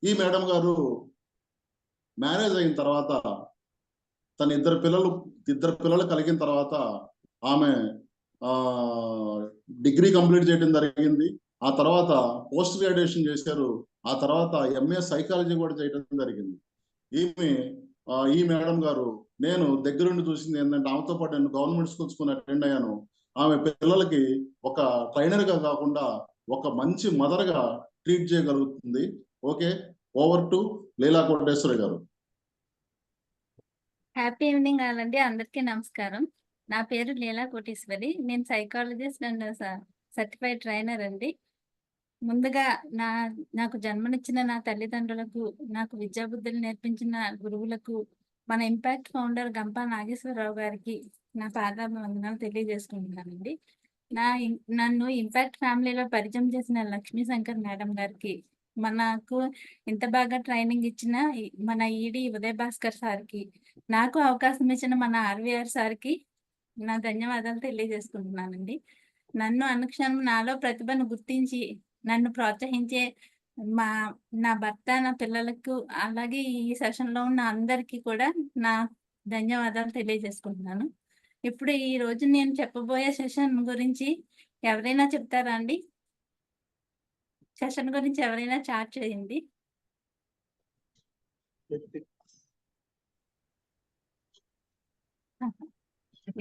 ఈ మేడం గారు మ్యారేజ్ అయిన తర్వాత తన ఇద్దరు పిల్లలు కలిగిన తర్వాత ఆమె డిగ్రీ కంప్లీట్ చేయడం జరిగింది. ఆ తర్వాత పోస్ట్ గ్రాడ్యుయేషన్ చేశారు. ఆ తర్వాత ఎంఏ సైకాలజీ కూడా చేయడం జరిగింది. ఈ మేడం గారు నేను దగ్గరుండి చూసింది ఏంటంటే, ఆమెతో పాటు నేను గవర్నమెంట్ స్కూల్స్ కు అటెండ్ అయ్యాను. ఆమె పిల్లలకి ఒక ట్రైనర్ గా కాకుండా ఒక మంచి మదర్ గా ట్రీట్ చేయగలుగుతుంది. ఓకే, ఓవర్ టు లీలా కోటేశ్వరి గారు. హ్యాపీ ఈవినింగ్ అండి, అందరికీ నమస్కారం. నా పేరు లీలా కోటేశ్వరి. నేను సైకాలజిస్ట్ అండ్ సర్టిఫైడ్ ట్రైనర్ అండి. ముందుగా నాకు జన్మనిచ్చిన నా తల్లిదండ్రులకు, నాకు విద్యాబుద్ధులు నేర్పించిన గురువులకు, మన ఇంపాక్ట్ ఫౌండర్ గంపా నాగేశ్వరరావు గారికి నా పాదాభివందనాలు తెలియజేసుకుంటున్నానండి. నన్ను ఇంపాక్ట్ ఫ్యామిలీలో పరిచయం చేసిన లక్ష్మీ శంకర్ మేడం గారికి, మనకు ఇంత బాగా ట్రైనింగ్ ఇచ్చిన మన ఈడి ఉదయ్ భాస్కర్ సార్కి, నాకు అవకాశం ఇచ్చిన మన ఆర్వీఆర్ సార్కి నా ధన్యవాదాలు తెలియజేసుకుంటున్నానండి. నన్ను అనుక్షణం నాలో ప్రతిభను గుర్తించి నన్ను ప్రోత్సహించే నా భర్త, నా పిల్లలకు, అలాగే ఈ సెషన్లో ఉన్న అందరికీ కూడా నా ధన్యవాదాలు తెలియజేసుకుంటున్నాను. ఇప్పుడు ఈ రోజు నేను చెప్పబోయే సెషన్ గురించి ఎవరైనా చెప్తారా అండి? సెషన్ గురించి ఎవరైనా చాట్ చేయండి.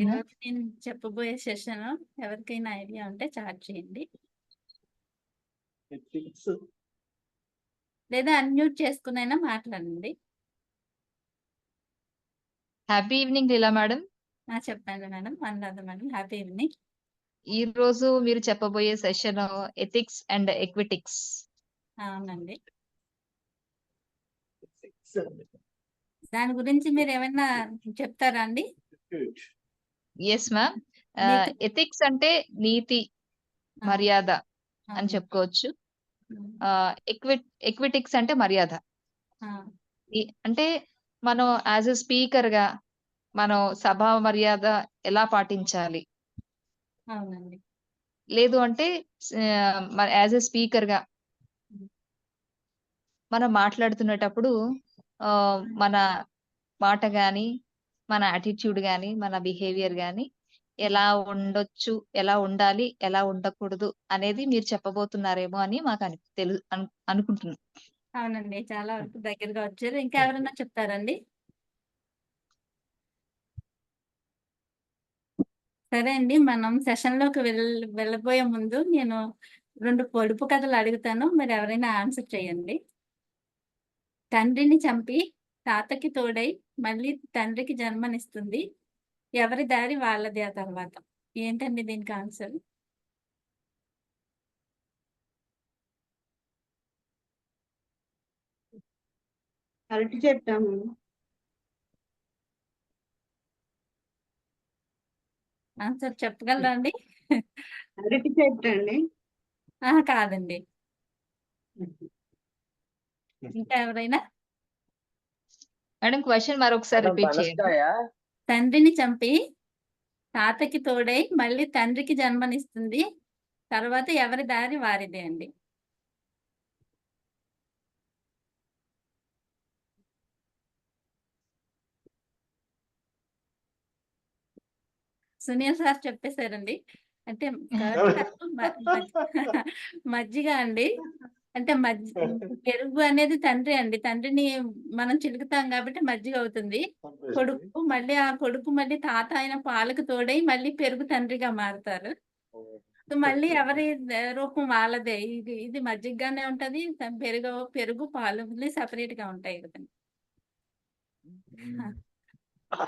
ఈరోజు నేను చెప్పబోయే సెషన్ ఎవరికైనా ఐడియా ఉంటే చాట్ చేయండి, లేదా అన్మ్యూట్ చేసుకునైనా మాట్లాడండి. హ్యాపీ ఈవినింగ్ లీలా మేడం. చెప్పండి madam, Anuradha madam. Happy evening. ఈ రోజు మీరు చెప్పబోయే సెషన్ ఎథిక్స్ అండ్ ఎక్విటిక్స్. అవునండి. దాని గురించి మీరు ఏమైనా చెప్తారా అండి? Yes ma'am. ఎథిక్స్ అంటే నీతి, మర్యాద అని చెప్పుకోవచ్చు. ఎక్విటిక్స్ అంటే మర్యాద. అంటే మనం యాజ్ ఎ స్పీకర్ గా మనం సభా మర్యాద ఎలా పాటించాలి, అవునండి, లేదు అంటే యాజ్ ఎ స్పీకర్ గా మనం మాట్లాడుతున్నటప్పుడు మన మాట గాని, మన యాటిట్యూడ్ గాని, మన బిహేవియర్ గాని ఎలా ఉండొచ్చు, ఎలా ఉండాలి, ఎలా ఉండకూడదు అనేది మీరు చెప్పబోతున్నారేమో అని మాకు అనుకుంటున్నాం. అవునండి, చాలా వరకు దగ్గరగా వచ్చారు. ఇంకా ఎవరైనా చెప్తారండి? సరే అండి, మనం సెషన్ లోకి వెళ్ళబోయే ముందు నేను 2 పొడుపు కథలు అడుగుతాను, మరి ఎవరైనా ఆన్సర్ చేయండి. తండ్రిని చంపి తాతకి తోడై మళ్ళీ తండ్రికి జన్మనిస్తుంది, ఎవరి దారి వాళ్ళది ఆ తర్వాత. ఏంటండి దీనికి ఆన్సర్? అరటి చెప్తాము. ఆన్సర్ చెప్పగలరా అండి? అరటి చెట్టండి. కాదండి. ఇంకా ఎవరైనా? మేడం క్వశ్చన్ మరొకసారి రిపీట్ చేయండి. తండ్రిని చంపి తాతకి తోడై మళ్ళీ తండ్రికి జన్మనిస్తుంది, తర్వాత ఎవరి దారి వారిదే అండి. సునీల్ సార్ చెప్పేశారండి. అంటే మజ్జిగ అండి. అంటే పెరుగు అనేది తండ్రి అండి. తండ్రిని మనం చిలుకుతాం కాబట్టి మజ్జిగ అవుతుంది. కొడుకు మళ్ళీ ఆ కొడుకు మళ్ళీ తాత అయిన పాలకు తోడై మళ్ళీ పెరుగు తండ్రిగా మారుతారు. మళ్ళీ ఎవరి రూపం వాళ్ళదే. ఇది మజ్జిగగానే ఉంటది. పెరుగు పాలు సెపరేట్ గా ఉంటాయి కదండి.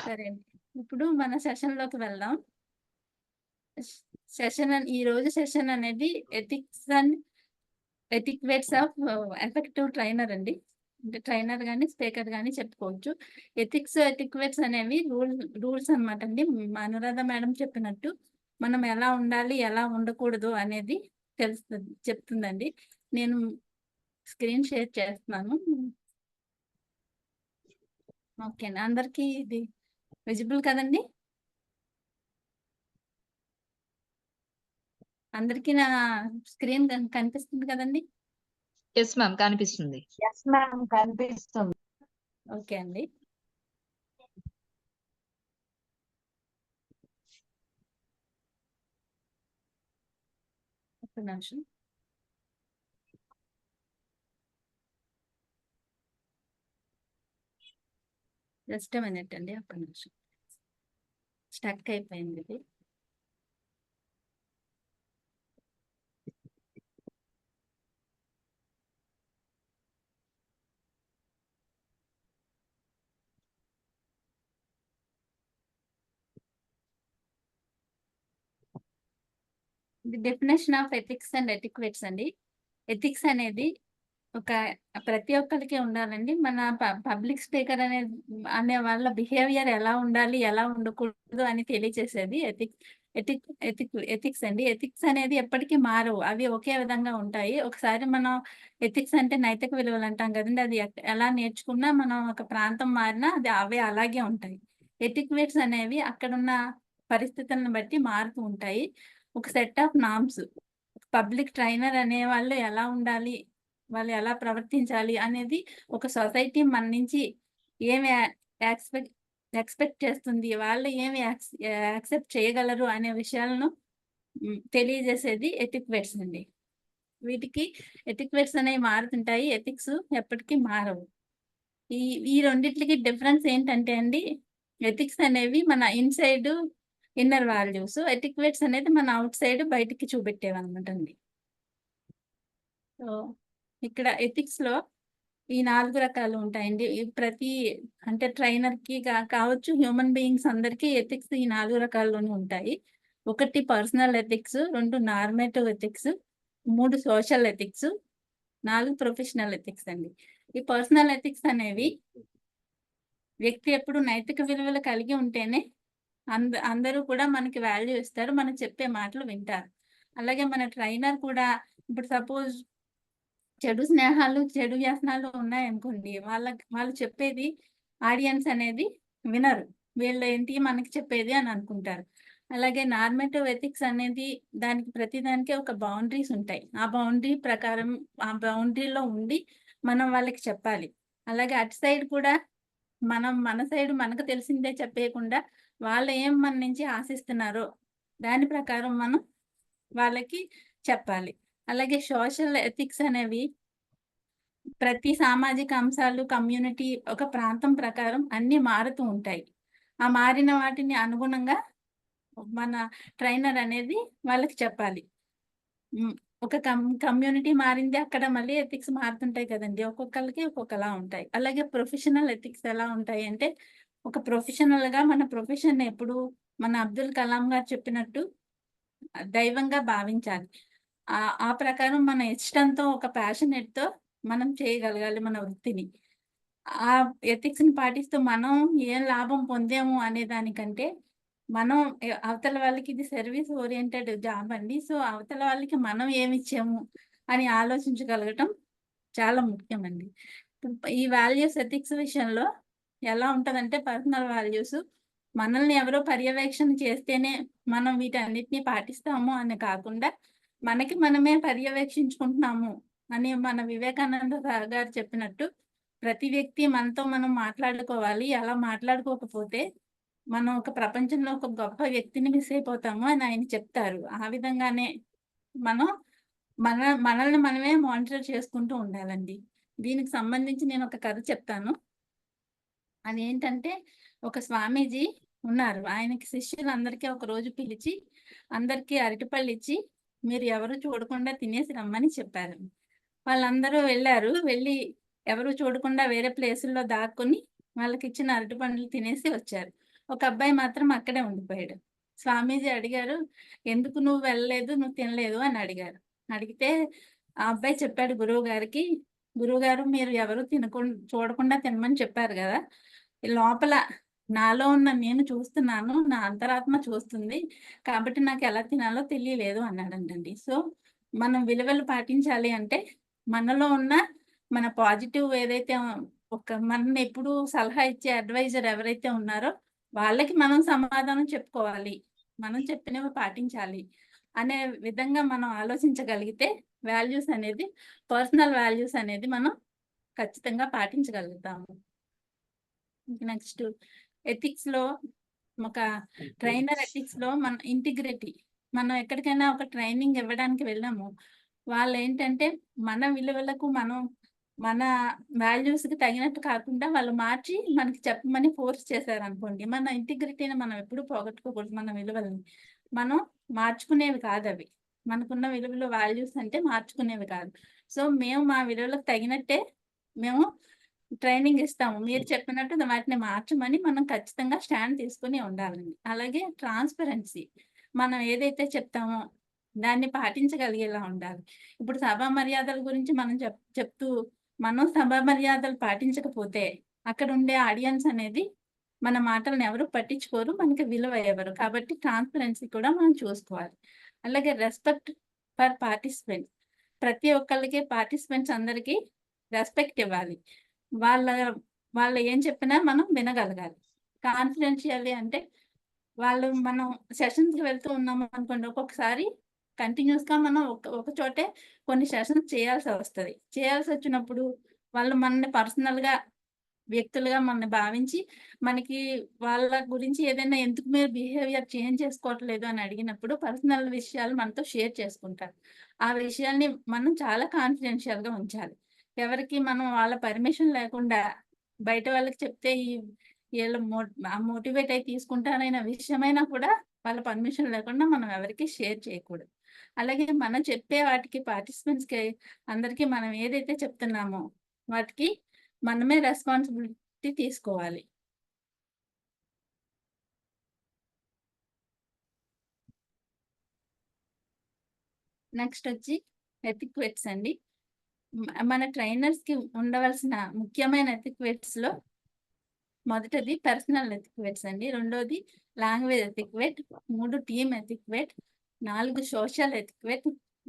సరే అండి, ఇప్పుడు మన సెషన్ లోకి వెళ్దాం. ఈ రోజు సెషన్ అనేది ethics and ఎటిక్వేట్స్ of effective trainer అండి. అంటే ట్రైనర్ కానీ స్పీకర్ కానీ చెప్పుకోవచ్చు. ఎథిక్స్, ఎటిక్వేట్స్ అనేవి రూల్స్ అనమాట అండి. అనురాధ మేడం చెప్పినట్టు మనం ఎలా ఉండాలి, ఎలా ఉండకూడదు అనేది చెప్తుందండి. నేను స్క్రీన్ షేర్ చేస్తున్నాను. ఓకేనా, అందరికీ ఇది విజిబుల్ కదండి? అందరికీ నా స్క్రీన్ కనిపిస్తుంది కదండి? ఎస్ మ్యామ్ కనిపిస్తుంది. ఎస్ మ్యామ్ కనిపిస్తుంది. ఓకే అండి. ఒక నిమిషం. జస్ట్ మినిట్ అండి, ఒక్క నిమిషం. స్టక్ అయిపోయింది ఇది. The definition of ethics and ఎటిక్వేట్స్ అండి. ఎథిక్స్ అనేది ఒక ప్రతి ఒక్కరికి ఉండాలండి. మన పబ్లిక్ స్పీకర్ అనే వాళ్ళ బిహేవియర్ ఎలా ఉండాలి, ఎలా ఉండకూడదు అని తెలియజేసేది ఎథిక్స్ అండి. ఎథిక్స్ అనేది ఎప్పటికీ మారవు, అవి ఒకే విధంగా ఉంటాయి. ఒకసారి మనం ఎథిక్స్ అంటే నైతిక విలువలు అంటాం కదండి, అది ఎలా నేర్చుకున్నా మనం ఒక ప్రాంతం మారినా అది అవే అలాగే ఉంటాయి. ఎటిక్వేట్స్ అనేవి అక్కడున్న పరిస్థితులను బట్టి మారుతూ ఉంటాయి. ఒక set of norms. Public trainer అనే వాళ్ళు ఎలా ఉండాలి, వాళ్ళు ఎలా ప్రవర్తించాలి అనేది ఒక సొసైటీ మన నుంచి ఏమి ఎక్స్పెక్ట్ చేస్తుంది, వాళ్ళు ఏమి యాక్సెప్ట్ చేయగలరు అనే విషయాలను తెలియజేసేది ఎటిక్వేట్స్ అండి. వీటికి ఎటిక్వేట్స్ అనేవి మారుతుంటాయి, ఎథిక్స్ ఎప్పటికీ మారవు. ఈ రెండిట్లకి డిఫరెన్స్ ఏంటంటే అండి, ఎథిక్స్ అనేవి మన ఇన్సైడ్ ఇన్నర్ వాల్యూస్, ఎటిక్వేట్స్ అనేది మన అవుట్ సైడ్ బయటికి చూపెట్టేవన్నమాట అండి. సో ఇక్కడ ఎథిక్స్ లో ఈ 4 రకాలు ఉంటాయండి. ప్రతి అంటే ట్రైనర్ కి కావచ్చు, హ్యూమన్ బీయింగ్స్ అందరికీ ఎథిక్స్ ఈ 4 రకాల్లోనే ఉంటాయి. 1 personal ethics, 2 normative ethics, 3 social ethics, 4 professional ethics అండి. ఈ పర్సనల్ ఎథిక్స్ అనేవి వ్యక్తి ఎప్పుడు నైతిక విలువలు కలిగి ఉంటేనే అందరూ కూడా మనకి వాల్యూ ఇస్తారు, మనం చెప్పే మాటలు వింటారు. అలాగే మన ట్రైనర్ కూడా ఇప్పుడు సపోజ్ చెడు స్నేహాలు, చెడు వ్యసనాలు ఉన్నాయనుకోండి, వాళ్ళు చెప్పేది ఆడియన్స్ అనేది వినరు, వీళ్ళు ఏంటి మనకి చెప్పేది అని అనుకుంటారు. అలాగే నార్మేటివ్ ఎథిక్స్ అనేది దానికి ప్రతిదానికి ఒక బౌండరీస్ ఉంటాయి. ఆ బౌండరీ ప్రకారం ఆ బౌండరీలో ఉండి మనం వాళ్ళకి చెప్పాలి. అలాగే అటు సైడ్ కూడా మన సైడ్ మనకు తెలిసిందే చెప్పేయకుండా వాళ్ళు ఏం మన నుంచి ఆశిస్తున్నారో దాని ప్రకారం మనం వాళ్ళకి చెప్పాలి. అలాగే సోషల్ ఎథిక్స్ అనేవి ప్రతి సామాజిక అంశాలు, కమ్యూనిటీ, ఒక ప్రాంతం ప్రకారం అన్ని మారుతూ ఉంటాయి. ఆ మారిన వాటిని అనుగుణంగా మన ట్రైనర్ అనేది వాళ్ళకి చెప్పాలి. ఒక కమ్యూనిటీ మారింది, అక్కడ మళ్ళీ ఎథిక్స్ మారుతుంటాయి కదండి, ఒక్కొక్కరికి ఒక్కొక్కలా ఉంటాయి. అలాగే ప్రొఫెషనల్ ఎథిక్స్ ఎలా ఉంటాయి అంటే, ఒక ప్రొఫెషనల్ గా మన ప్రొఫెషన్ ఎప్పుడు మన అబ్దుల్ కలాం గారు చెప్పినట్టు దైవంగా భావించాలి. ఆ ప్రకారం మన ఇష్టంతో, ఒక ప్యాషనెట్ తో మనం చేయగలగాలి మన వృత్తిని. ఆ ఎథిక్స్ ని పాటిస్తూ మనం ఏం లాభం పొందాము అనే దానికంటే, మనం అవతల వాళ్ళకి ఇది సర్వీస్ ఓరియంటెడ్ జాబ్ అండి, సో అవతల వాళ్ళకి మనం ఏమి ఇచ్చాము అని ఆలోచించగలగటం చాలా ముఖ్యం అండి. ఈ వాల్యూస్ ఎథిక్స్ విషయంలో ఎలా ఉంటదంటే, పర్సనల్ వాల్యూస్ మనల్ని ఎవరో పర్యవేక్షణ చేస్తేనే మనం వీటన్నిటిని పాటిస్తాము అని కాకుండా, మనకి మనమే పర్యవేక్షించుకుంటున్నాము అని మన వివేకానంద గారు చెప్పినట్టు ప్రతి వ్యక్తి మనతో మనం మాట్లాడుకోవాలి. అలా మాట్లాడుకోకపోతే మనం ఒక ప్రపంచంలో ఒక గొప్ప వ్యక్తిని మిస్ అయిపోతాము అని ఆయన చెప్తారు. ఆ విధంగానే మనం మనల్ని మనమే మానిటర్ చేసుకుంటూ ఉండాలండి. దీనికి సంబంధించి నేను ఒక కథ చెప్తాను. అదేంటంటే, ఒక స్వామీజీ ఉన్నారు, ఆయనకి శిష్యులందరికీ ఒక రోజు పిలిచి అందరికీ అరటిపళ్ళు ఇచ్చి మీరు ఎవరు చూడకుండా తినేసి రమ్మని చెప్పారు. వాళ్ళందరూ వెళ్ళారు, వెళ్ళి ఎవరు చూడకుండా వేరే ప్లేసుల్లో దాక్కుని వాళ్ళకి ఇచ్చిన అరటిపండ్లు తినేసి వచ్చారు. ఒక అబ్బాయి మాత్రం అక్కడే ఉండిపోయాడు. స్వామీజీ అడిగారు, ఎందుకు నువ్వు వెళ్ళలేదు, నువ్వు తినలేదు అని అడిగారు. అడిగితే ఆ అబ్బాయి చెప్పాడు గురువు గారికి, గురువుగారు మీరు ఎవరు చూడకుండా తినమని చెప్పారు కదా, లోపల నాలో ఉన్న నేను చూస్తున్నాను, నా అంతరాత్మ చూస్తుంది, కాబట్టి నాకు ఎలా తినాలో తెలియలేదు అన్నాడంటండి. సో మనం విలువలు పాటించాలి అంటే, మనలో ఉన్న మన పాజిటివ్ ఏదైతే మనల్ని ఎప్పుడు సలహా ఇచ్చే అడ్వైజర్ ఎవరైతే ఉన్నారో వాళ్ళకి మనం సమాధానం చెప్పుకోవాలి, మనం చెప్పినవి పాటించాలి అనే విధంగా మనం ఆలోచించగలిగితే వాల్యూస్ అనేది, పర్సనల్ వాల్యూస్ అనేది మనం ఖచ్చితంగా పాటించగలుగుతాము. నెక్స్ట్ ఎథిక్స్ లో, ఒక ట్రైనర్ ఎథిక్స్ లో మన ఇంటిగ్రిటీ. మనం ఎక్కడికైనా ఒక ట్రైనింగ్ ఇవ్వడానికి వెళ్ళాము, వాళ్ళు ఏంటంటే మన విలువలకు మన వాల్యూస్ కి తగినట్టు కాకుండా వాళ్ళు మార్చి మనకి చెప్పమని ఫోర్స్ చేశారు అనుకోండి, మన ఇంటిగ్రిటీని మనం ఎప్పుడు పోగొట్టుకోకూడదు. మన విలువల్ని మనం మార్చుకునేవి కాదు అవి. మనకున్న విలువలు, వాల్యూస్ అంటే మార్చుకునేవి కాదు. సో మేము మా విలువలకు తగినట్టే మేము ట్రైనింగ్ ఇస్తాము. మీరు చెప్పినట్టు వాటిని మార్చమని మనం ఖచ్చితంగా స్టాండ్ తీసుకుని ఉండాలండి. అలాగే ట్రాన్స్పరెన్సీ, మనం ఏదైతే చెప్తామో దాన్ని పాటించగలిగేలా ఉండాలి. ఇప్పుడు సభా మర్యాదల గురించి మనం చెప్తూ మనం సభా మర్యాదలు పాటించకపోతే అక్కడ ఉండే ఆడియన్స్ అనేది మన మాటలను ఎవరు పట్టించుకోరు, మనకి విలువ ఎవరు. కాబట్టి ట్రాన్స్పరెన్సీ కూడా మనం చూసుకోవాలి. అలాగే రెస్పెక్ట్ ఫర్ పార్టిసిపెంట్స్, ప్రతి ఒక్కరికి పార్టిసిపెంట్స్ అందరికీ రెస్పెక్ట్ ఇవ్వాలి. వాళ్ళు ఏం చెప్పినా మనం వినగలగాలి. కాన్ఫిడెన్షియల్లీ అంటే మనం సెషన్స్కి వెళ్తూ ఉన్నాము అనుకోండి, ఒక్కొక్కసారి కంటిన్యూస్ గా మనం ఒక చోటే కొన్ని సెషన్స్ చేయాల్సి వస్తుంది. చేయాల్సి వచ్చినప్పుడు వాళ్ళు మనల్ని పర్సనల్ గా, వ్యక్తులుగా మనల్ని భావించి మనకి వాళ్ళ గురించి ఏదైనా ఎందుకు మీరు బిహేవియర్ చేంజ్ చేసుకోవట్లేదు అని అడిగినప్పుడు పర్సనల్ విషయాలు మనతో షేర్ చేసుకుంటారు. ఆ విషయాల్ని మనం చాలా కాన్ఫిడెన్షియల్ గా ఉంచాలి. ఎవరికి మనం వాళ్ళ పర్మిషన్ లేకుండా బయట వాళ్ళకి చెప్తే వీళ్ళు మోటివేట్ అయి తీసుకుంటారనే విషయమైనా కూడా వాళ్ళ పర్మిషన్ లేకుండా మనం ఎవరికి షేర్ చేయకూడదు. అలాగే మనం చెప్పే వాటికి పార్టిసిపెంట్స్ కి అందరికీ మనం ఏదైతే చెప్తున్నామో వాటికి మనమే రెస్పాన్సిబిలిటీ తీసుకోవాలి. నెక్స్ట్ వచ్చి ఎథిక్వేట్స్ అండి. మన ట్రైనర్స్ కి ఉండవలసిన ముఖ్యమైన ఎథిక్వేట్స్ లో మొదటిది పర్సనల్ ఎథిక్వేట్స్ అండి, రెండోది లాంగ్వేజ్ ఎథిక్వేట్, 3 టీమ్ ఎథిక్వేట్, 4 సోషల్ ఎథిక్వేట్,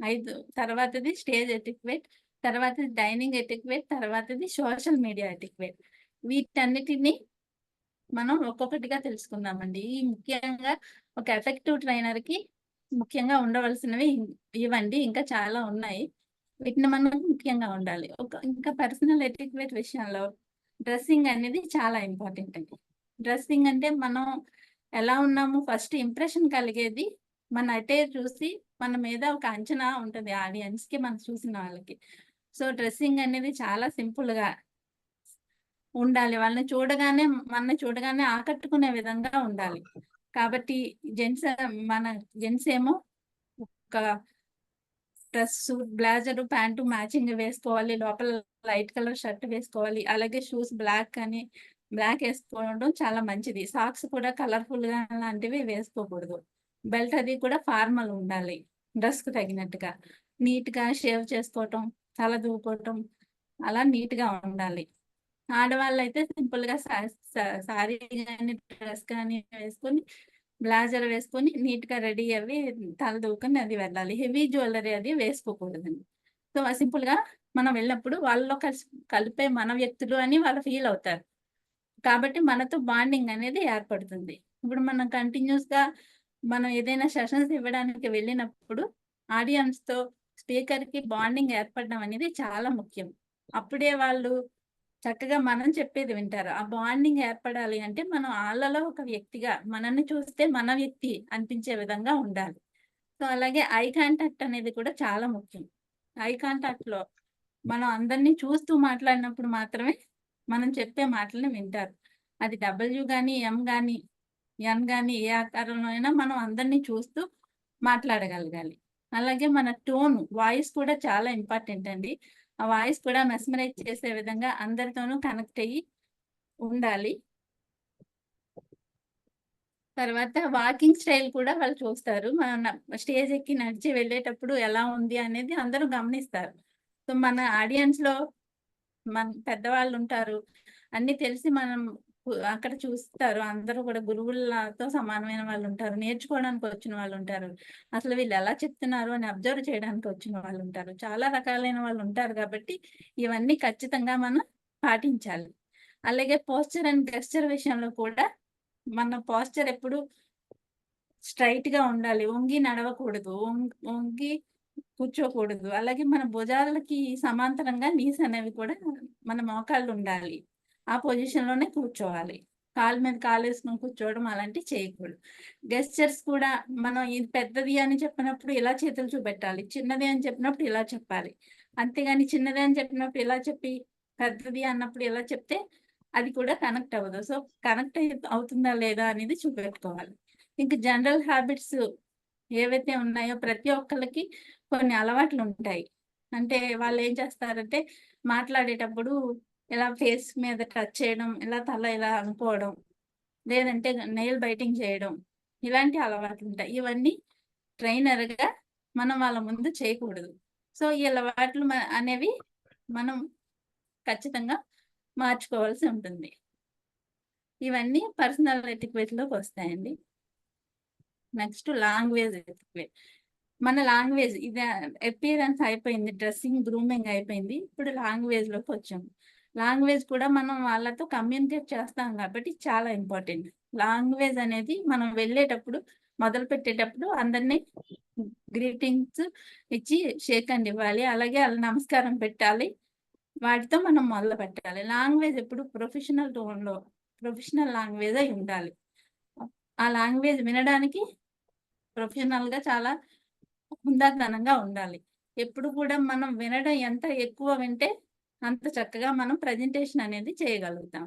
5 తర్వాతది స్టేజ్ ఎథిక్వేట్, తర్వాతది డైనింగ్ ఎథిక్వేట్, తర్వాతది సోషల్ మీడియా ఎథిక్వేట్. వీటన్నిటిని మనం ఒక్కొక్కటిగా తెలుసుకుందామండి. ఈ ముఖ్యంగా ఒక ఎఫెక్టివ్ ట్రైనర్ కి ముఖ్యంగా ఉండవలసినవి ఇవ్వండి, ఇంకా చాలా ఉన్నాయి. వీటిని మనం ముఖ్యంగా ఉండాలి. ఇంకా పర్సనల్ ఎథిక్వేట్ విషయంలో డ్రెస్సింగ్ అనేది చాలా ఇంపార్టెంట్ అండి. డ్రెస్సింగ్ అంటే మనం ఎలా ఉన్నాము, ఫస్ట్ ఇంప్రెషన్ కలిగేది మన అటైర్ చూసి మన మీద ఒక అంచనా ఉంటుంది ఆడియన్స్ కి, మనం చూసిన వాళ్ళకి. సో డ్రెస్సింగ్ అనేది చాలా సింపుల్ గా ఉండాలి. మనల్ని చూడగానే ఆకట్టుకునే విధంగా ఉండాలి. కాబట్టి మన జెంట్స్ ఏమో ఒక డ్రెస్, బ్లేజర్, ప్యాంటు మ్యాచింగ్ వేసుకోవాలి, లోపల లైట్ కలర్ షర్ట్ వేసుకోవాలి. అలాగే షూస్ బ్లాక్ వేసుకోవడం చాలా మంచిది. సాక్స్ కూడా కలర్ఫుల్ గా లాంటివి వేసుకోకూడదు. బెల్ట్ అది కూడా ఫార్మల్ ఉండాలి, డ్రెస్ కు తగినట్టుగా. నీట్ గా షేవ్ చేసుకోవటం, తల దూకోవటం, అలా నీట్ గా ఉండాలి. ఆడవాళ్ళు అయితే సింపుల్ గా సారీ కానీ డ్రెస్ కానీ వేసుకొని, బ్లాజర్ వేసుకొని నీట్ గా రెడీ అవి తల దూకొని అది వెళ్ళాలి. హెవీ జ్యువెలరీ అది వేసుకోకూడదండి. సో సింపుల్ గా మనం వెళ్ళినప్పుడు వాళ్ళలో కలిపే మన వ్యక్తులు అని వాళ్ళు ఫీల్ అవుతారు. కాబట్టి మనతో బాండింగ్ అనేది ఏర్పడుతుంది. ఇప్పుడు మనం కంటిన్యూస్ గా మనం ఏదైనా సెషన్స్ ఇవ్వడానికి వెళ్ళినప్పుడు ఆడియన్స్ తో స్పీకర్ కి బాండింగ్ ఏర్పడడం అనేది చాలా ముఖ్యం. అప్పుడే వాళ్ళు చక్కగా మనం చెప్పేది వింటారు. ఆ బాండింగ్ ఏర్పడాలి అంటే మనం వాళ్ళలో ఒక వ్యక్తిగా, మనల్ని చూస్తే మన వ్యక్తి అనిపించే విధంగా ఉండాలి. సో అలాగే ఐ కాంటాక్ట్ అనేది కూడా చాలా ముఖ్యం. ఐ కాంటాక్ట్ లో మనం అందరినీ చూస్తూ మాట్లాడినప్పుడు మాత్రమే మనం చెప్పే మాటల్ని వింటారు. అది డబ్ల్యూ కానీ, ఎం కానీ, ఎన్ కానీ, ఏ ఆకారంలో అయినా మనం అందరినీ చూస్తూ మాట్లాడగలగాలి. అలాగే మన టోన్, వాయిస్ కూడా చాలా ఇంపార్టెంట్ అండి. ఆ వాయిస్ కూడా మెస్మరైజ్ చేసే విధంగా అందరితోనూ కనెక్ట్ అయ్యి ఉండాలి. తర్వాత వాకింగ్ స్టైల్ కూడా వాళ్ళు చూస్తారు. మనం స్టేజ్ ఎక్కి నడిచి వెళ్ళేటప్పుడు ఎలా ఉంది అనేది అందరూ గమనిస్తారు. సో మన ఆడియన్స్ లో మన పెద్దవాళ్ళు ఉంటారు, అన్ని తెలిసి మనం అక్కడ చూస్తారు. అందరూ కూడా గురువులతో సమానమైన వాళ్ళు ఉంటారు, నేర్చుకోవడానికి వచ్చిన వాళ్ళు ఉంటారు, అసలు వీళ్ళు ఎలా చెప్తున్నారు అని అబ్జర్వ్ చేయడానికి వచ్చిన వాళ్ళు ఉంటారు, చాలా రకాలైన వాళ్ళు ఉంటారు. కాబట్టి ఇవన్నీ ఖచ్చితంగా మనం పాటించాలి. అలాగే పోస్చర్ అండ్ గెస్చర్ విషయంలో కూడా మన పోస్చర్ ఎప్పుడు స్ట్రైట్ గా ఉండాలి, వంగి నడవకూడదు. వంగి కూర్చోకూడదు. అలాగే మన భుజాలకి సమాంతరంగా నీస్ అనేవి కూడా మన మోకాళ్ళు ఉండాలి. ఆ పొజిషన్ లోనే కూర్చోవాలి. కాలు మీద కాలు వేసుకొని కూర్చోవడం అలాంటివి చేయకూడదు. గెస్చర్స్ కూడా మనం ఇది పెద్దది అని చెప్పినప్పుడు ఇలా చేతులు చూపెట్టాలి, చిన్నది అని చెప్పినప్పుడు ఇలా చెప్పాలి. అంతేగాని చిన్నది అని చెప్పినప్పుడు ఇలా చెప్పి పెద్దది అన్నప్పుడు ఇలా చెప్తే అది కూడా కనెక్ట్ అవ్వదు. సో కనెక్ట్ అవుతుందా లేదా అనేది చూపెట్టుకోవాలి. ఇంకా జనరల్ హ్యాబిట్స్ ఏవైతే ఉన్నాయో ప్రతి ఒక్కళ్ళకి కొన్ని అలవాట్లు ఉంటాయి. అంటే వాళ్ళు ఏం చేస్తారంటే మాట్లాడేటప్పుడు ఇలా ఫేస్ మీద టచ్ చేయడం, ఇలా తల ఇలా అనుకోవడం, లేదంటే నెయిల్ బైటింగ్ చేయడం, ఇలాంటి అలవాట్లు ఉంటాయి. ఇవన్నీ ట్రైనర్గా మనం వాళ్ళ ముందు చేయకూడదు. సో ఈ అలవాట్లు అనేవి మనం ఖచ్చితంగా మార్చుకోవాల్సి ఉంటుంది. ఇవన్నీ పర్సనల్ ఎటిక్వేట్లోకి వస్తాయండి. Next language etiquette. మన లాంగ్వేజ్ ఇది అపియరెన్స్ అయిపోయింది, డ్రెస్సింగ్ గ్రూమింగ్ అయిపోయింది. ఇప్పుడు లాంగ్వేజ్ లోకి వచ్చాము. లాంగ్వేజ్ కూడా మనం వాళ్ళతో కమ్యూనికేట్ చేస్తాం కాబట్టి చాలా ఇంపార్టెంట్. లాంగ్వేజ్ అనేది మనం వెళ్ళేటప్పుడు మొదలు పెట్టేటప్పుడు అందరినీ గ్రీటింగ్స్ ఇచ్చి షేక్ హ్యాండ్ ఇవ్వాలి. అలాగే వాళ్ళ నమస్కారం పెట్టాలి. వాటితో మనం మొదలు పెట్టాలి. లాంగ్వేజ్ ఎప్పుడు ప్రొఫెషనల్ టోన్లో ప్రొఫెషనల్ లాంగ్వేజ్ అయి ఉండాలి. ఆ లాంగ్వేజ్ వినడానికి ప్రొఫెషనల్ గా చాలా హుందాతనంగా ఉండాలి. ఎప్పుడు కూడా మనం వినడం ఎంత ఎక్కువ వింటే అంత చక్కగా మనం ప్రజెంటేషన్ అనేది చేయగలుగుతాం.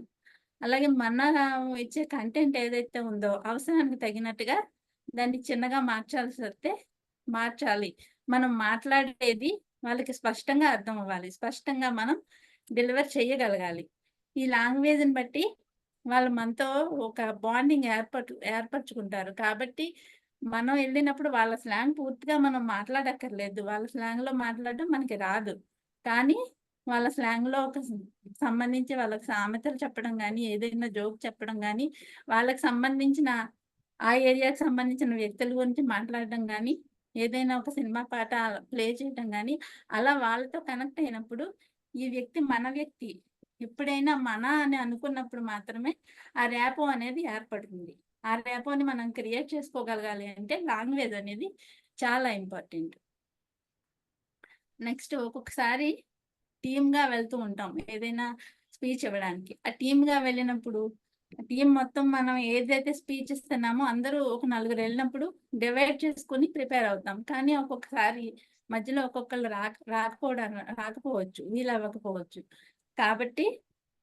అలాగే మన ఇచ్చే కంటెంట్ ఏదైతే ఉందో అవసరానికి తగినట్టుగా దాన్ని చిన్నగా మార్చాల్సి వస్తే మార్చాలి. మనం మాట్లాడేది వాళ్ళకి స్పష్టంగా అర్థం అవ్వాలి, స్పష్టంగా మనం డెలివర్ చేయగలగాలి. ఈ లాంగ్వేజ్ని బట్టి వాళ్ళు మనతో ఒక బాండింగ్ ఏర్పరచుకుంటారు. కాబట్టి మనం వెళ్ళినప్పుడు వాళ్ళ స్లాంగ్ పూర్తిగా మనం మాట్లాడక్కర్లేదు. వాళ్ళ స్లాంగ్ లో మాట్లాడడం మనకి రాదు, కానీ వాళ్ళ స్లాంగ్ లో ఒక సంబంధించి వాళ్ళకి సామెతలు చెప్పడం కానీ, ఏదైనా జోక్ చెప్పడం కానీ, వాళ్ళకి సంబంధించిన ఆ ఏరియాకి సంబంధించిన వ్యక్తుల గురించి మాట్లాడడం కానీ, ఏదైనా ఒక సినిమా పాట ప్లే చేయడం కానీ, అలా వాళ్ళతో కనెక్ట్ అయినప్పుడు ఈ వ్యక్తి మన వ్యక్తి, ఎప్పుడైనా మన అని అనుకున్నప్పుడు మాత్రమే ఆ ర్యాపో అనేది ఏర్పడుతుంది. ఆ ర్యాపోని మనం క్రియేట్ చేసుకోగలగాలి అంటే లాంగ్వేజ్ అనేది చాలా ఇంపార్టెంట్. నెక్స్ట్ ఒక్కొక్కసారి టీమ్గా వెళ్తూ ఉంటాం ఏదైనా స్పీచ్ ఇవ్వడానికి. ఆ టీమ్గా వెళ్ళినప్పుడు టీం మొత్తం మనం ఏదైతే స్పీచ్ ఇస్తున్నామో అందరూ ఒక నలుగురు వెళ్ళినప్పుడు డివైడ్ చేసుకుని ప్రిపేర్ అవుతాం. కానీ ఒక్కొక్కసారి మధ్యలో ఒక్కొక్కళ్ళు రాకపోవచ్చు, వీలు అవ్వకపోవచ్చు. కాబట్టి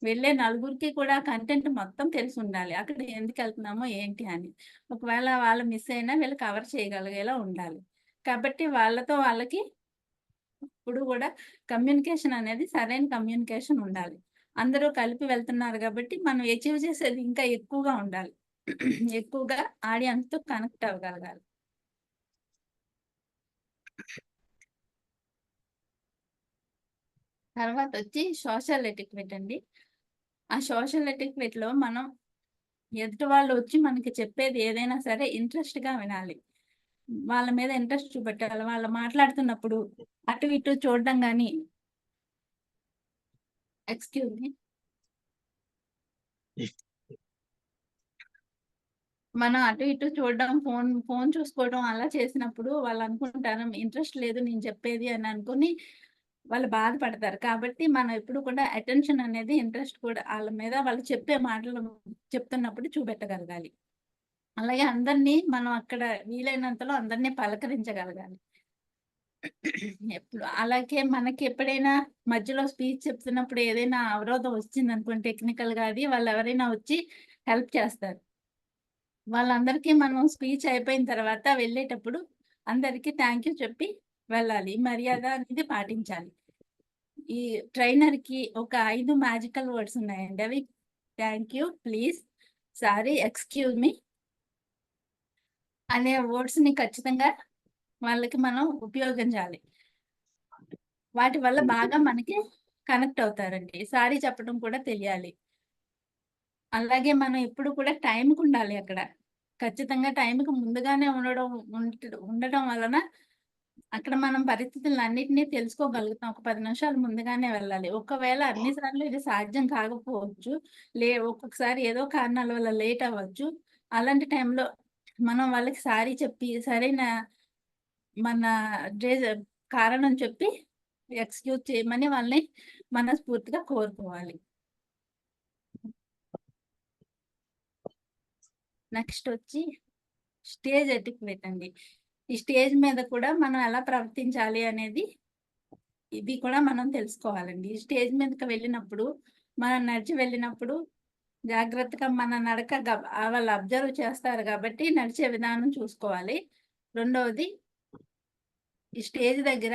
వెళ్ళే నలుగురికి కూడా కంటెంట్ మొత్తం తెలిసి ఉండాలి, అక్కడ ఎందుకు వెళ్తున్నామో ఏంటి అని. ఒకవేళ వాళ్ళు మిస్ అయినా వీళ్ళు కవర్ చేయగలిగేలా ఉండాలి. కాబట్టి వాళ్ళకి ఇప్పుడు కూడా కమ్యూనికేషన్ అనేది సరైన కమ్యూనికేషన్ ఉండాలి. అందరూ కలిపి వెళ్తున్నారు కాబట్టి మనం అచీవ్ చేసేది ఇంకా ఎక్కువగా ఉండాలి. ఎక్కువగా ఆడియన్స్ తో కనెక్ట్ అవ్వగలగాలి. తర్వాత వచ్చి సోషల్ ఎటిక్వేట్ అండి. ఆ సోషల్ ఎటిక్వేట్ లో మనం ఎదుటి వాళ్ళు వచ్చి మనకి చెప్పేది ఏదైనా సరే ఇంట్రెస్ట్ గా వినాలి. వాళ్ళ మీద ఇంట్రెస్ట్ చూపెట్టాలి. వాళ్ళు మాట్లాడుతున్నప్పుడు అటు ఇటు చూడడం కానీ, ఎక్స్క్యూజ్ మీ, మనం అటు ఇటు చూడడం, ఫోన్ చూసుకోవడం అలా చేసినప్పుడు వాళ్ళు అనుకుంటారు ఇంట్రెస్ట్ లేదు నేను చెప్పేది అని అనుకుని వాళ్ళు బాధపడతారు. కాబట్టి మనం ఎప్పుడు కూడా అటెన్షన్ అనేది, ఇంట్రెస్ట్ కూడా వాళ్ళ మీద వాళ్ళు చెప్పే మాటలు చెప్తున్నప్పుడు చూపెట్టగలగాలి. అలాగే అందరినీ మనం అక్కడ వీలైనంతలో అందరినీ పలకరించగలగాలి ఎప్పుడు. అలాగే మనకి ఎప్పుడైనా మధ్యలో స్పీచ్ చెప్తున్నప్పుడు ఏదైనా అవరోధం వచ్చింది అనుకోండి టెక్నికల్ గా, అది వాళ్ళు ఎవరైనా వచ్చి హెల్ప్ చేస్తారు. వాళ్ళందరికీ మనం స్పీచ్ అయిపోయిన తర్వాత వెళ్ళేటప్పుడు అందరికీ థ్యాంక్ యూ చెప్పి వెళ్ళాలి. మర్యాద అనేది పాటించాలి. ఈ ట్రైనర్ కి ఒక 5 మ్యాజికల్ వర్డ్స్ ఉన్నాయండి. అవి thank you, please, sorry, excuse me అనే వర్డ్స్ ని ఖచ్చితంగా వాళ్ళకి మనం ఉపయోగించాలి. వాటి వల్ల బాగా మనకి కనెక్ట్ అవుతారండి. సారీ చెప్పడం కూడా తెలియాలి. అలాగే మనం ఎప్పుడు కూడా టైంకి ఉండాలి అక్కడ. ఖచ్చితంగా టైంకి ముందుగానే ఉండడం వలన అక్కడ మనం పరిస్థితులను అన్నిటినీ తెలుసుకోగలుగుతాం. ఒక 10 నిమిషాలు ముందుగానే వెళ్ళాలి. ఒకవేళ అన్నిసార్లు ఇది సాధ్యం కాకపోవచ్చు, ఒక్కొక్కసారి ఏదో కారణాల వల్ల లేట్ అవ్వచ్చు. అలాంటి టైంలో మనం వాళ్ళకి సారీ చెప్పి సరైన మన కారణం చెప్పి ఎక్స్క్యూజ్ చేయమని వాళ్ళని మనస్ఫూర్తిగా కోరుకోవాలి. నెక్స్ట్ వచ్చి స్టేజ్ ఎటిక్వేట్ అండి. ఈ స్టేజ్ మీద కూడా మనం ఎలా ప్రవర్తించాలి అనేది ఇది కూడా మనం తెలుసుకోవాలండి. ఈ స్టేజ్ మీదకి వెళ్ళినప్పుడు మనం నడిచి వెళ్ళినప్పుడు జాగ్రత్తగా మన నడక వాళ్ళు అబ్జర్వ్ చేస్తారు కాబట్టి నడిచే విధానం చూసుకోవాలి. రెండవది, ఈ స్టేజ్ దగ్గర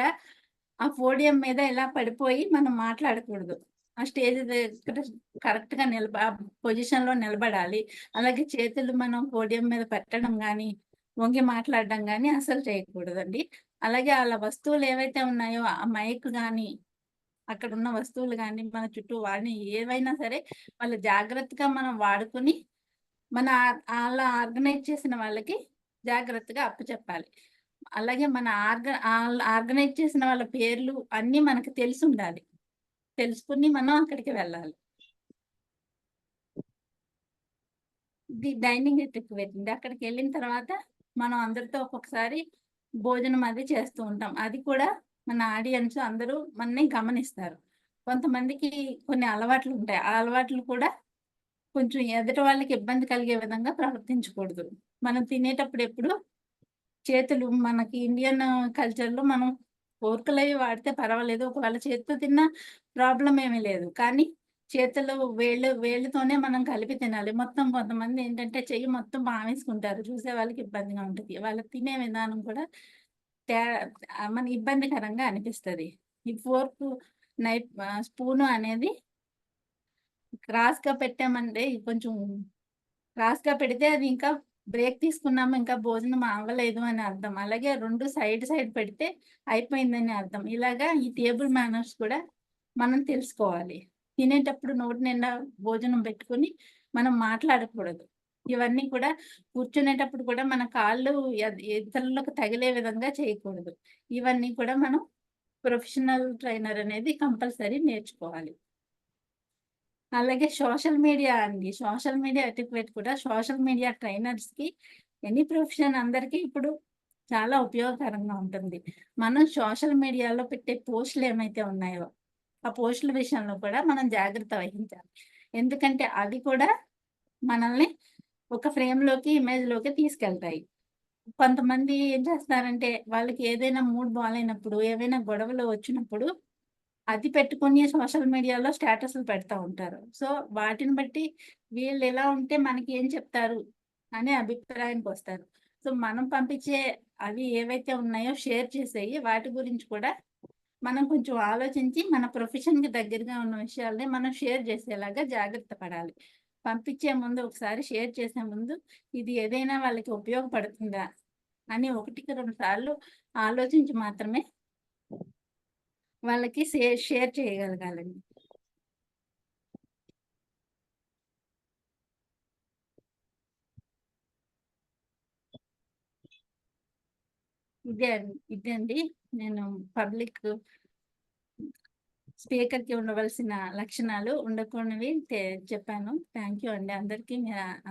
ఆ పోడియం మీద ఇలా పడిపోయి మనం మాట్లాడకూడదు. ఆ స్టేజ్ దగ్గర కరెక్ట్ గా పొజిషన్ లో నిలబడాలి. అలాగే చేతులు మనం పోడియం మీద పెట్టడం కానీ వంగి మాట్లాడడం కానీ అసలు చేయకూడదండి. అలాగే వాళ్ళ వస్తువులు ఏవైతే ఉన్నాయో ఆ మైక్ కానీ అక్కడ ఉన్న వస్తువులు కానీ మన చుట్టూ వాడిని ఏవైనా సరే వాళ్ళు జాగ్రత్తగా మనం వాడుకొని మన అలా ఆర్గనైజ్ చేసిన వాళ్ళకి జాగ్రత్తగా అప్పచెప్పాలి. అలాగే మన ఆర్గనైజ్ చేసిన వాళ్ళ పేర్లు అన్నీ మనకు తెలిసి ఉండాలి. తెలుసుకుని మనం అక్కడికి వెళ్ళాలి. ఇది డైనింగ్ ఎటిక్వేట్ అండి. అక్కడికి వెళ్ళిన తర్వాత మనం అందరితో ఒక్కొక్కసారి భోజనం అది చేస్తూ ఉంటాం. అది కూడా మన ఆడియన్స్ అందరూ మనని గమనిస్తారు. కొంతమందికి కొన్ని అలవాట్లు ఉంటాయి. ఆ అలవాట్లు కూడా కొంచెం ఎదుటి వాళ్ళకి ఇబ్బంది కలిగే విధంగా ప్రవర్తించకూడదు. మనం తినేటప్పుడు ఎప్పుడు చేతులు మనకి ఇండియన్ కల్చర్లో మనం ఫోర్కులు అవి వాడితే పర్వాలేదు. ఒకవేళ చేతితో తిన్నా ప్రాబ్లం ఏమీ లేదు. కానీ చేతులు వేళ్ళతోనే మనం కలిపి తినాలి. మొత్తం కొంతమంది ఏంటంటే చెయ్యి మొత్తం బావేసుకుంటారు. చూసే వాళ్ళకి ఇబ్బందిగా ఉంటుంది. వాళ్ళు తినే విధానం కూడా మన ఇబ్బందికరంగా అనిపిస్తుంది. ఈ ఫోర్కు నైఫ్ స్పూను అనేది క్రాస్ గా పెట్టామంటే కొంచెం క్రాస్ గా పెడితే అది ఇంకా బ్రేక్ తీసుకున్నాము, ఇంకా భోజనం అవ్వలేదు అని అర్థం. అలాగే రెండు సైడ్ పెడితే అయిపోయిందని అర్థం. ఇలాగా ఈ టేబుల్ మేనర్స్ కూడా మనం తెలుసుకోవాలి. తినేటప్పుడు నోటి నిండా భోజనం పెట్టుకుని మనం మాట్లాడకూడదు. ఇవన్నీ కూడా కూర్చునేటప్పుడు కూడా మన కాళ్ళు ఇతరులకు తగిలే విధంగా చేయకూడదు. ఇవన్నీ కూడా మనం ప్రొఫెషనల్ ట్రైనర్ అనేది కంపల్సరీ నేర్చుకోవాలి. అలాగే సోషల్ మీడియా అండి. సోషల్ మీడియా ఎటిక్వేట్ కూడా సోషల్ మీడియా ట్రైనర్స్ కి ఎనీ ప్రొఫెషన్ అందరికీ ఇప్పుడు చాలా ఉపయోగకరంగా ఉంటుంది. మనం సోషల్ మీడియాలో పెట్టే పోస్టులు ఏమైతే ఉన్నాయో ఆ పోస్టుల విషయంలో కూడా మనం జాగ్రత్త వహించాలి. ఎందుకంటే అవి కూడా మనల్ని ఒక ఫ్రేమ్ లోకి ఇమేజ్ లోకి తీసుకెళ్తాయి. కొంతమంది ఏం చేస్తారంటే వాళ్ళకి ఏదైనా మూడ్ బాగాలేనప్పుడు ఏవైనా గొడవలు వచ్చినప్పుడు అది పెట్టుకుని సోషల్ మీడియాలో స్టేటస్లు పెడతా ఉంటారు. సో వాటిని బట్టి వీళ్ళు ఎలా ఉంటే మనకి ఏం చెప్తారు అనే అభిప్రాయానికి వస్తారు. సో మనం పంపించే అవి ఏవైతే ఉన్నాయో షేర్ చేసేవి వాటి గురించి కూడా మనం కొంచెం ఆలోచించి మన ప్రొఫెషన్కి దగ్గరగా ఉన్న విషయాల్ని మనం షేర్ చేసేలాగా జాగ్రత్త పడాలి. పంపించే ముందు ఒకసారి షేర్ చేసే ముందు ఇది ఏదైనా వాళ్ళకి ఉపయోగపడుతుందా అని 1-2 సార్లు ఆలోచించి మాత్రమే వాళ్ళకి షేర్ చేయగలగాలండి. ఇదండి నేను పబ్లిక్ స్పీకర్ కి ఉండవలసిన లక్షణాలు ఉండకూడనివి చెప్పాను. థ్యాంక్ యూ అండి.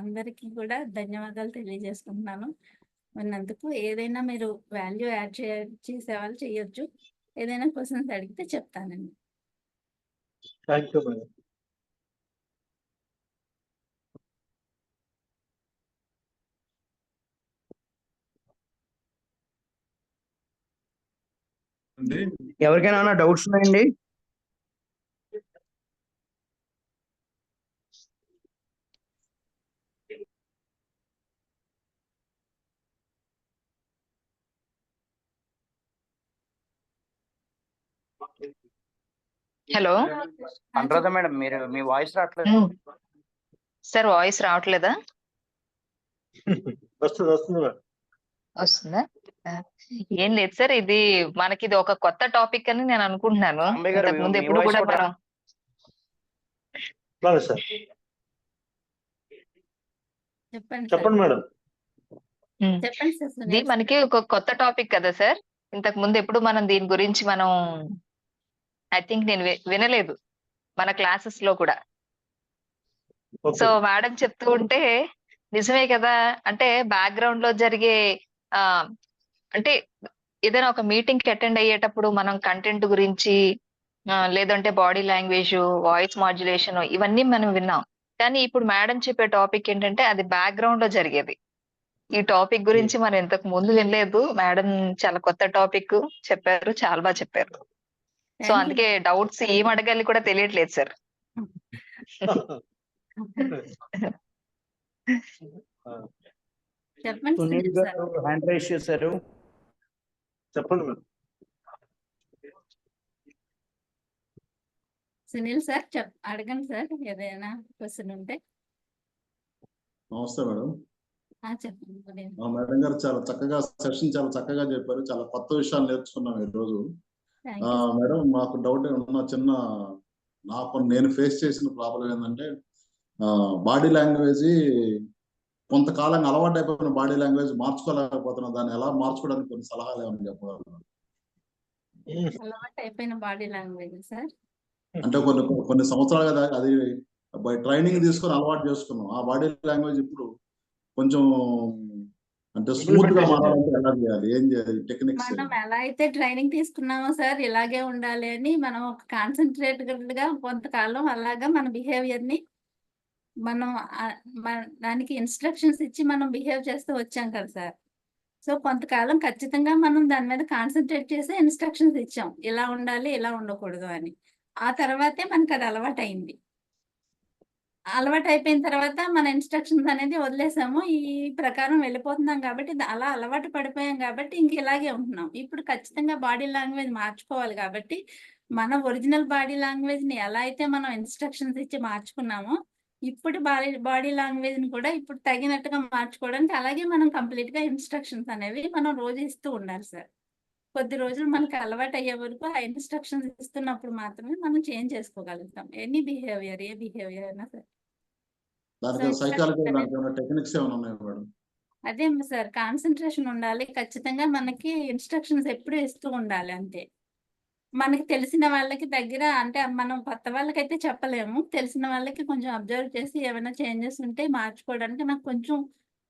అందరికీ కూడా ధన్యవాదాలు తెలియజేసుకుంటున్నాను. విన్నందుకు. ఏదైనా మీరు వాల్యూ యాడ్ చేసే వాళ్ళు చేయొచ్చు. ఏదైనా క్వశ్చన్స్ అడిగితే చెప్తానండి. Thank you madam. ఎవరికైనా డౌట్స్ ఉన్నాయండి? హలో అనురాధ మేడం, మీరు మీ వాయిస్ రావట్లేదు. సార్, వాయిస్ రావట్లేదా? వస్తుంది మేడం. వస్తుందా? ఏం లేదు సార్, ఇది మనకి ఇది ఒక కొత్త టాపిక్ అని నేను అనుకుంటున్నాను. అంబే గారు, ఇంతకు ముందు మీ ఎప్పుడు voice కూడా కూడా- మనం అలాగే సార్, చెప్పండి చెప్పండి మేడం. చెప్పండి సార్. ఇది మనకి ఒక కొత్త టాపిక్ కదా సార్. ఇంతకు ముందు ఎప్పుడు మనం దీని గురించి మనం ఐ థింక్ నేను వినలేదు మన క్లాసెస్ లో కూడా. So okay. మేడం చెప్తూ ఉంటే నిజమే కదా. అంటే బ్యాక్గ్రౌండ్ లో జరిగే అంటే ఏదైనా ఒక మీటింగ్ కి అటెండ్ అయ్యేటప్పుడు మనం కంటెంట్ గురించి లేదంటే బాడీ లాంగ్వేజ్, వాయిస్ మాడ్యులేషన్ ఇవన్నీ మనం విన్నాం. కానీ ఇప్పుడు మేడం చెప్పే టాపిక్ ఏంటంటే అది బ్యాక్గ్రౌండ్ లో జరిగేది. ఈ టాపిక్ గురించి మనం ఇంతకు ముందు వినలేదు. మేడం చాలా కొత్త టాపిక్ చెప్పారు, చాలా బాగా చెప్పారు. So thank you. అందుకే డౌట్స్ ఏం అడగాలి కూడా తెలియట్లేదు సార్. చెప్పండి సునీల్ సునీల్ సార్. గారు హ్యాండ్ రైజ్ చేశారు. చెప్పండి మేడం. సునీల్ సార్ అడగండి సార్ ఏదైనా క్వశ్చన్ ఉంటే. నమస్తే మేడం. చెప్పండి సునీల్. మేడం గారు చాలా చక్కగా సెషన్ చాలా చక్కగా చెప్పారు. చాలా కొత్త విషయాలు నేర్చుకున్నాం ఈ రోజు. Thank you. మేడం మాకు డౌట్ ఉన్న చిన్న నేను ఫేస్ చేసిన ప్రాబ్లం ఏంటంటే బాడీ లాంగ్వేజ్ కొంతకాలంగా అలవాటు అయిపోయిన బాడీ లాంగ్వేజ్ మార్చుకోలేకపోతున్నాం. దాన్ని ఎలా మార్చుకోవడానికి కొన్ని సలహాలు ఏమైనా చెప్పగలరు? అలవాటు అయిపోయిన బాడీ లాంగ్వేజ్ సార్. అంటే కొన్ని సంవత్సరాలుగా అది ట్రైనింగ్ తీసుకొని అలవాటు చేసుకున్నాం. ఆ బాడీ లాంగ్వేజ్ ఇప్పుడు కొంచెం అంటే స్మూత్ గా మారాలంటే ఎలా చేయాలి, ఏం చేయాలి, టెక్నిక్స్? మనం ఎలా అయితే ట్రైనింగ్ తీసుకున్నామో సార్ ఇలాగే ఉండాలి అని మనం ఒక కాన్సన్ట్రేటెడ్ గా కొంతకాలం అలాగా మన బిహేవియర్ ని మనం దానికి ఇన్స్ట్రక్షన్స్ ఇచ్చి మనం బిహేవ్ చేస్తూ వచ్చాం కదా సార్. సో కొంతకాలం ఖచ్చితంగా మనం దాని మీద కాన్సన్ట్రేట్ చేసి ఇన్స్ట్రక్షన్స్ ఇచ్చాం, ఇలా ఉండాలి ఇలా ఉండకూడదు అని. ఆ తర్వాతే మనకు అది అలవాటు అయింది. అలవాటు అయిపోయిన తర్వాత మన ఇన్స్ట్రక్షన్స్ అనేది వదిలేసాము. ఈ ప్రకారం వెళ్ళిపోతున్నాం కాబట్టి అలా అలవాటు పడిపోయాం కాబట్టి ఇంక ఇలాగే ఉంటున్నాం. ఇప్పుడు ఖచ్చితంగా బాడీ లాంగ్వేజ్ మార్చుకోవాలి కాబట్టి మన ఒరిజినల్ బాడీ లాంగ్వేజ్ ని ఎలా అయితే మనం ఇన్స్ట్రక్షన్స్ ఇచ్చి మార్చుకున్నామో ఇప్పుడు బాడీ లాంగ్వేజ్ ని కూడా ఇప్పుడు తగినట్టుగా మార్చుకోవడానికి అలాగే మనం కంప్లీట్ గా ఇన్స్ట్రక్షన్స్ అనేవి మనం రోజు ఇస్తూ ఉండాలి సార్. కొద్ది రోజులు మనకి అలవాటు అయ్యే వరకు ఆ ఇన్స్ట్రక్షన్స్ ఇస్తున్నప్పుడు మాత్రమే మనం చేంజ్ చేసుకోగలుగుతాం ఎనీ బిహేవియర్, ఏ బిహేవియర్ అయినా సరే. దానికి సైకాలజీ టెక్నిక్స్ ఏమైనా ఉన్నాయా మేడం? అదే సార్, కాన్సన్ట్రేషన్ ఉండాలి ఖచ్చితంగా. మనకి ఇన్స్ట్రక్షన్స్ ఎప్పుడు ఇస్తూ ఉండాలి అంతే. మనకి తెలిసిన వాళ్ళకి దగ్గర అంటే మనం కొత్త వాళ్ళకైతే చెప్పలేము. తెలిసిన వాళ్ళకి కొంచెం అబ్జర్వ్ చేసి ఏమైనా చేంజెస్ ఉంటే మార్చుకోవడానికి నాకు కొంచెం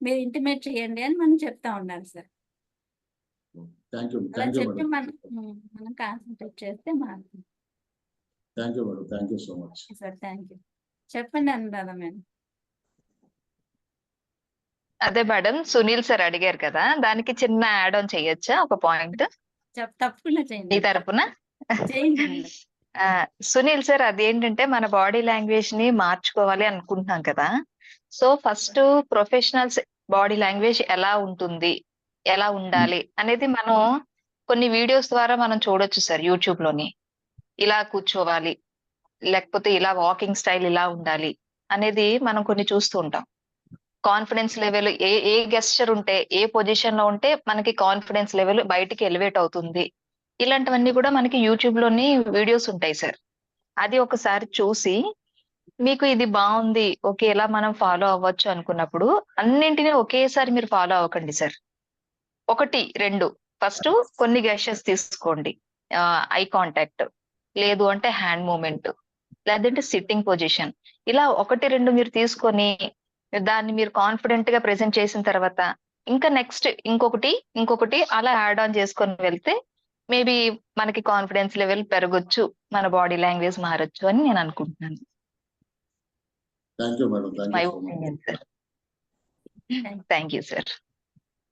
మీరు ఇంటిమేట్ చేయండి అని మనం చెప్తా ఉండాలి సార్. Thank you. అలా థ్యాంక్ యూ చెప్పి మేడం. మనం కాన్సన్ట్రేట్ చేస్తే మారుతుంది. Thank you madam. Thank you so much. Sir thank you. చెప్పండి అనురాధ మేడం. అదే మేడం, సునీల్ సార్ అడిగారు కదా, దానికి చిన్న యాడ్ ఆన్ చేయొచ్చా ఒక పాయింట్ తప్పకుండా మీ చేయండి. తరపున? చేయండి మేడం. సునీల్ సార్, అదేంటంటే మన బాడీ లాంగ్వేజ్ ని మార్చుకోవాలి అనుకుంటున్నాం కదా. So first professionals body language ఎలా ఉంటుంది, ఎలా ఉండాలి అనేది మనం కొన్ని వీడియోస్ ద్వారా మనం చూడొచ్చు సార్ యూట్యూబ్ లోని. ఇలా కూర్చోవాలి, లేకపోతే ఇలా వాకింగ్ స్టైల్ ఇలా ఉండాలి అనేది మనం కొన్ని చూస్తూ ఉంటాం. కాన్ఫిడెన్స్ లెవెల్ ఏ గెస్చర్ ఉంటే, ఏ పొజిషన్ లో ఉంటే మనకి కాన్ఫిడెన్స్ లెవెల్ బయటికి ఎలివేట్ అవుతుంది, ఇలాంటివన్నీ కూడా మనకి యూట్యూబ్ లోని వీడియోస్ ఉంటాయి సార్. అది ఒకసారి చూసి మీకు ఇది బాగుంది, ఓకే ఇలా మనం ఫాలో అవ్వచ్చు అనుకున్నప్పుడు అన్నింటినీ ఒకేసారి మీరు ఫాలో అవ్వకండి సార్. 1, 2 ఫస్ట్ కొన్ని గెస్చర్స్ తీసుకోండి. ఐ కాంటాక్ట్, లేదు అంటే హ్యాండ్ మూమెంట్, లేదంటే సిట్టింగ్ పొజిషన్, ఇలా 1, 2 మీరు తీసుకొని దాన్ని మీరు కాన్ఫిడెంట్ గా ప్రెజెంట్ చేసిన తర్వాత ఇంకా నెక్స్ట్ ఇంకొకటి అలా యాడ్ ఆన్ చేసుకొని వెళ్తే మేబీ మనకి కాన్ఫిడెన్స్ లెవెల్ పెరగొచ్చు, మన బాడీ లాంగ్వేజ్ మారొచ్చు అని నేను అనుకుంటున్నాను. Thank you madam. Thank my you so much. Opinion sir. Thank you sir.